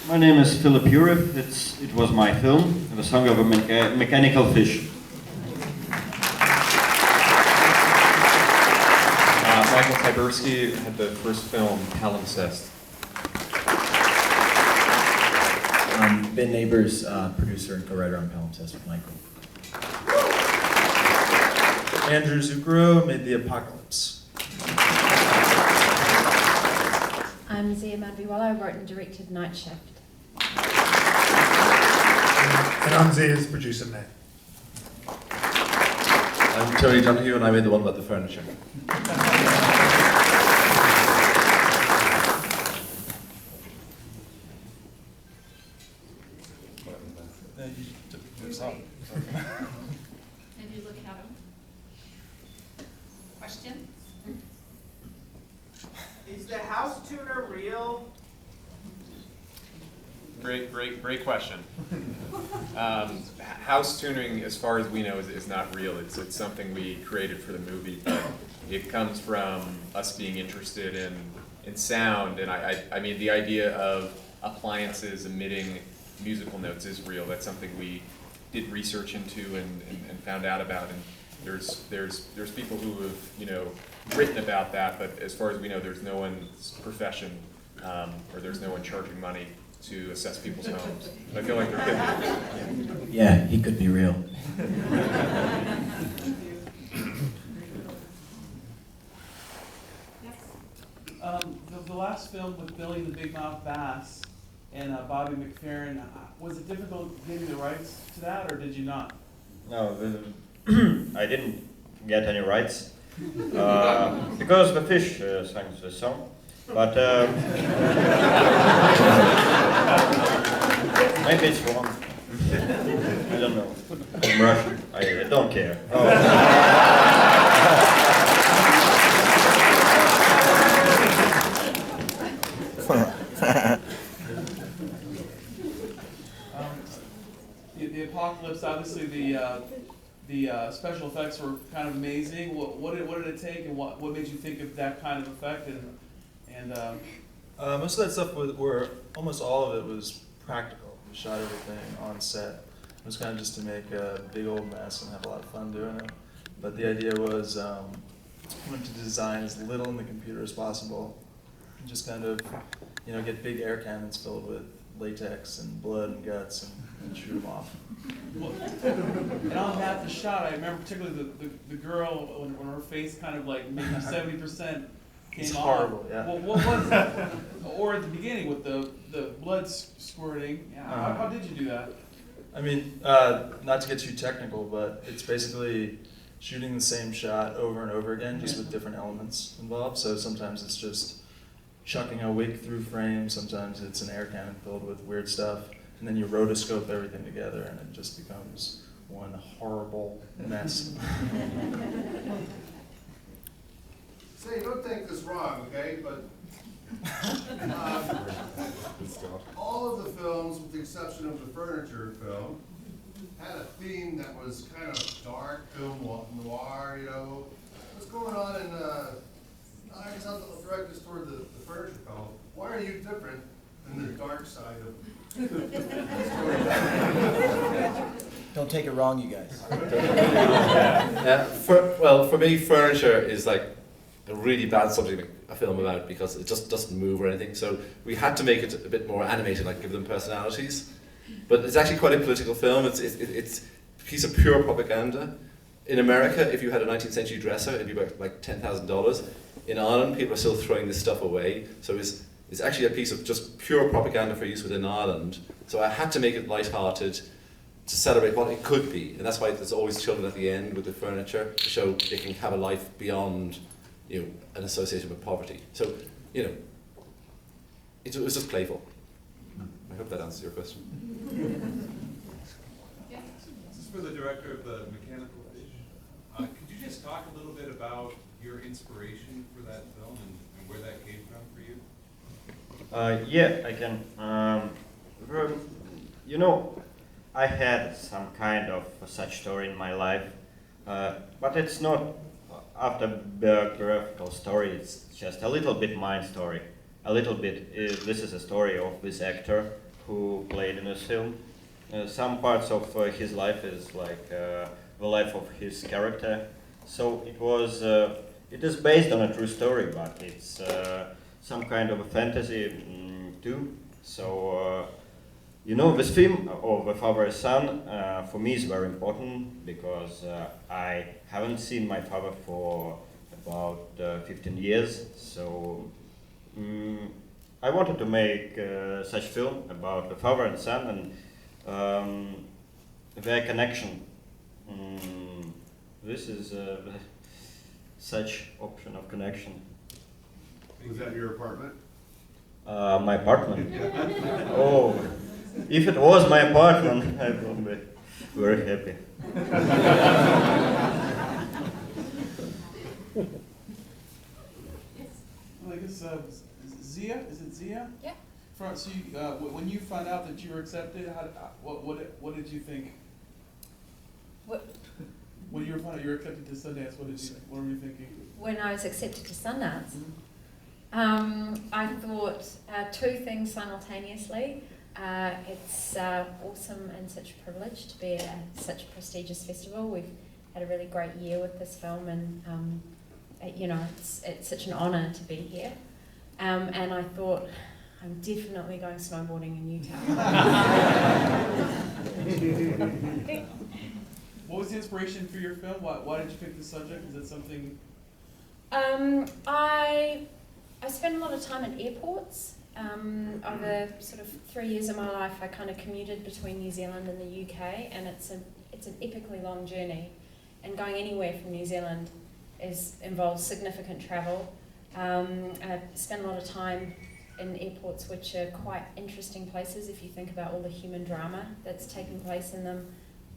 My name is Philipp Yuryev. It was my film, The Song of a Mechanical Fish. Michael Tyburski had the first film, Palimpsest. Ben Nabors, producer and co-writer on Palimpsest with Michael. Andrew Zuchero made The Apocalypse. I'm Mandviwalla. I wrote and directed Night Shift. And I'm Zia's producer, Nate. I'm Tony Donoghue, and I made the one about the furniture. And you look at him. Question? Is the house tuner real? Great question. House tuning, as far as we know, is not real. It's something we created for the movie, but it comes from us being interested in sound, and I mean the idea of appliances emitting musical notes is real. That's something we did research into and found out about, and there's people who have written about that, but as far as we know, there's no one's profession or there's no one charging money to assess people's homes. I feel like there could be. Yeah, he could be real. The last film with Billy the Big Mouth Bass and Bobby McFerrin, was it difficult getting the rights to that, or did you not? No, I didn't get any rights because the fish sang the song. But maybe it's wrong. I don't know. I'm Russian. I don't care. The Apocalypse, obviously the special effects were kind of amazing. What did it take, and what made you think of that kind of effect? Most of that stuff were almost all of it was practical. We shot everything on set. It was kind of just to make a big old mess and have a lot of fun doing it. But the idea was to design as little in the computer as possible, and just kind of get big air cannons filled with latex and blood and guts and shoot them off. And on half the shot, I remember particularly the girl when her face kind of like maybe 70%. It's horrible, yeah. Well, what was that? Or at the beginning with the blood squirting. Yeah, how did you do that? I mean, not to get too technical, but it's basically shooting the same shot over and over again, just with different elements involved. So sometimes it's just chucking a wig through frame, sometimes it's an air cannon filled with weird stuff, and then you rotoscope everything together and it just becomes one horrible mess. Say, don't take this wrong, okay? But all of the films, with the exception of the furniture film, had a theme that was kind of dark, film noir. What's going on in? I guess I'll direct this toward the furniture film. Why are you different than the dark side of? Don't take it wrong, you guys. For me, furniture is like a really bad subject to make a film about because it just doesn't move or anything. So we had to make it a bit more animated, like give them personalities. But it's actually quite a political film. It's a piece of pure propaganda. In America, if you had a 19th century dresser, it'd be worth like $10,000. In Ireland, people are still throwing this stuff away. So it's actually a piece of just pure propaganda for use within Ireland. So I had to make it light-hearted to celebrate what it could be. And that's why there's always children at the end with the furniture to show they can have a life beyond an association with poverty. So, it was just playful. I hope that answers your question. This is for the director of the Mechanical Fish. Could you just talk a little bit about your inspiration for that film and where that came from for you? Yeah, I can. I had some kind of such story in my life, but it's not autobiographical story. It's just a little bit my story. A little bit. This is a story of this actor who played in this film. Some parts of his life is like the life of his character. So it is based on a true story, but it's some kind of a fantasy too. So this film of The Father and Son for me is very important because I haven't seen my father for about 15 years. So I wanted to make such film about the father and son and their connection. This is such option of connection. Was that your apartment? My apartment. Oh, if it was my apartment, I would be very happy. Well, I guess Zia, is it Zia? Yeah. So you, when you found out that you were accepted, what did you think? What? When you found out you were accepted to Sundance, what were you thinking? When I was accepted to Sundance, I thought two things simultaneously. It's awesome and such a privilege to be at such a prestigious festival. We've had a really great year with this film, and it's such an honour to be here. And I thought, I'm definitely going snowboarding in Utah. What was the inspiration for your film? Why did you pick this subject? Is it something? I spent a lot of time at airports. Over sort of 3 years of my life, I kind of commuted between New Zealand and the UK, and it's an epically long journey. And going anywhere from New Zealand involves significant travel. I spent a lot of time in airports, which are quite interesting places if you think about all the human drama that's taking place in them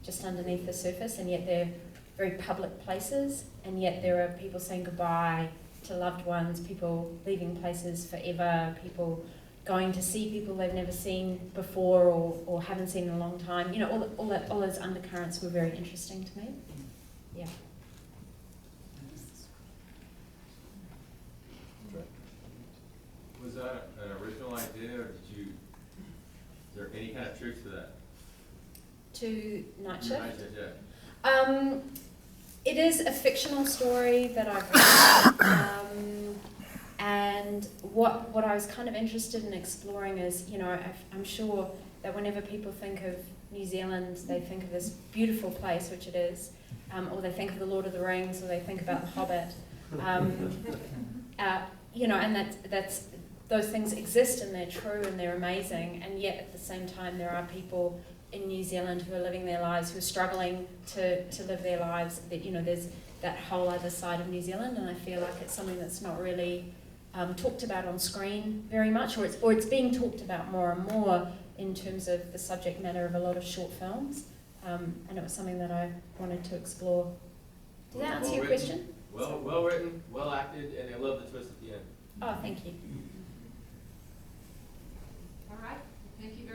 just underneath the surface, and yet they're very public places, and yet there are people saying goodbye to loved ones, people leaving places forever, people going to see people they've never seen before or haven't seen in a long time. You know, all those undercurrents were very interesting to me. Yeah. Was that an original idea, or is there any kind of truth to that? To Night Shift? Night Shift, yeah. It is a fictional story that I've written, and what I was kind of interested in exploring is, I'm sure that whenever people think of New Zealand, they think of this beautiful place, which it is, or they think of the Lord of the Rings, or they think about the Hobbit, and that's those things exist and they're true and they're amazing, and yet at the same time there are people in New Zealand who are living their lives, who are struggling to live their lives. That there's that whole other side of New Zealand, and I feel like it's something that's not really talked about on screen very much, or it's being talked about more and more in terms of the subject matter of a lot of short films, and it was something that I wanted to explore. Did that answer your question? Well written, well acted, and I love the twist at the end. Oh, thank you. All right, thank you.